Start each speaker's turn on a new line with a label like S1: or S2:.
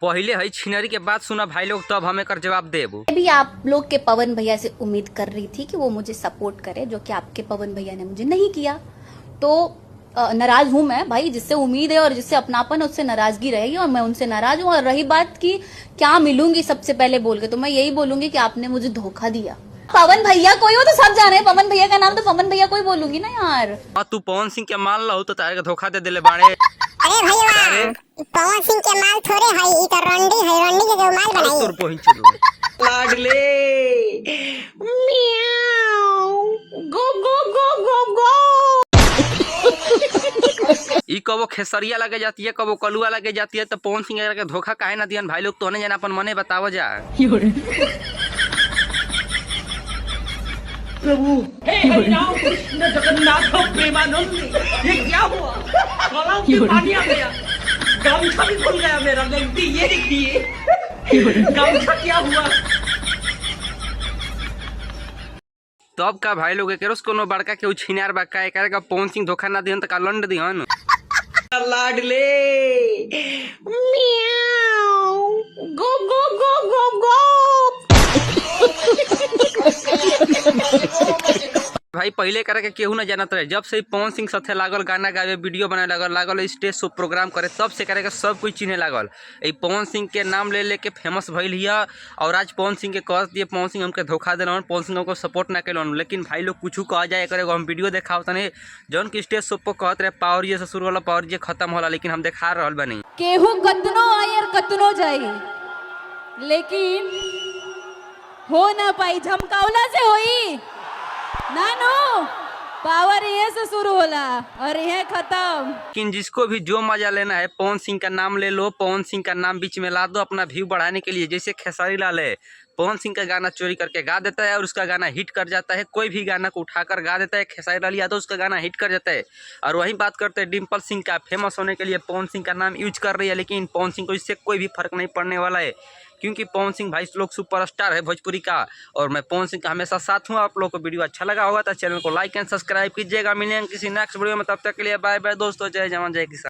S1: पहले है छिनरी के बात सुना भाई लोग, तब हमें कर जवाब देबो।
S2: भी आप लोग के पवन भैया से उम्मीद कर रही थी कि वो मुझे सपोर्ट करे, जो कि आपके पवन भैया ने मुझे नहीं किया। तो नाराज हूं मैं भाई, जिससे उम्मीद है और जिससे अपनापन है उससे नाराजगी रहेगी, और मैं उनसे नाराज हूं। और रही बात की क्या मिलूंगी सबसे पहले बोल के, तो मैं यही बोलूंगी कि आपने मुझे धोखा दिया। पवन भैया कोई हो तो सब जाने हैं, पवन भैया का नाम तो पवन भैया कोई बोलूंगी ना यार।
S1: तू पवन सिंह के मान लो तो तारे के धोखा दे दिले बाड़े।
S3: अरे भैया पवन सिंह के माल थोड़े है, ई तो रंडी है, रंडी के माल बनाई।
S1: तोर पहुंच दो लाडले
S2: म्याऊ गो गो गो गो गो।
S1: ई कबो खेसरिया लगे जाती है, कबो कलुआ लगे जाती है, तो पवन सिंह के धोखा काहे ना दियन भाई लोग? तो ने जाना अपन मने बतावो जा।
S4: प्रभु हे हरिनाम कृष्ण जगन्नाथ प्रेमानंद, ये क्या हुआ? गला में पानी आ गया, गामछा भी खुल गया मेरा। गलती ये देखिए गामछा क्या हुआ।
S1: तब का भाई लोग के कोनो बड़का के छिनार बा का करे का पवन सिंह धोखा ना दियन त का लंड दियन लाडले
S2: म्याऊ गो गो गो गो गो।
S1: भाई पहले करे के केहू ना जानत रहे, जब से पवन सिंह साथे लागल गाना गावे, वीडियो बनाए लागल स्टेज शो प्रोग्राम करे, तब से करे के सब कुछ चिन्हे लागल। ई पवन सिंह के नाम ले लेके फेमस भइल हिया। और आज पवन सिंह के कह दिए पवन सिंह हमके धोखा दिलन, पवन सिंह हमको सपोर्ट ना कैलन। लेकिन भाई लोग कुछ कहा जाए करे हम वीडियो देखाव तने जौन की स्टेज शो पर कहत रहे पावर जी से शुरू होला, पावर जी खत्म होला, लेकिन हम देखा रहल बानी
S5: केहू कतनो आई और कतनो जाई, लेकिन हो ना पाई, झमकावला से होई ना। नो पावर ये से शुरू होला और ये खत्म।
S1: लेकिन जिसको भी जो मजा लेना है पवन सिंह का नाम ले लो, पवन सिंह का नाम बीच में ला दो अपना व्यू बढ़ाने के लिए। जैसे खेसारी लाल है, पवन सिंह का गाना चोरी करके गा देता है और उसका गाना हिट कर जाता है। कोई भी गाना को उठाकर गा देता है, खेसारी लाल यादव उसका गाना हिट कर जाता है। और वहीं बात करते हैं डिम्पल सिंह का, फेमस होने के लिए पवन सिंह का नाम यूज कर रही है, लेकिन पवन सिंह को इससे कोई भी फर्क नहीं पड़ने वाला है, क्योंकि पवन सिंह भाई लोग सुपरस्टार है भोजपुरी का। और मैं पवन सिंह का हमेशा साथ हूँ। आप लोगों को वीडियो अच्छा लगा होगा तो चैनल को लाइक एंड सब्सक्राइब कीजिएगा। मिलेंगे किसी नेक्स्ट वीडियो में, तब तक के लिए बाय बाय दोस्तों, जय जवान जय किसान।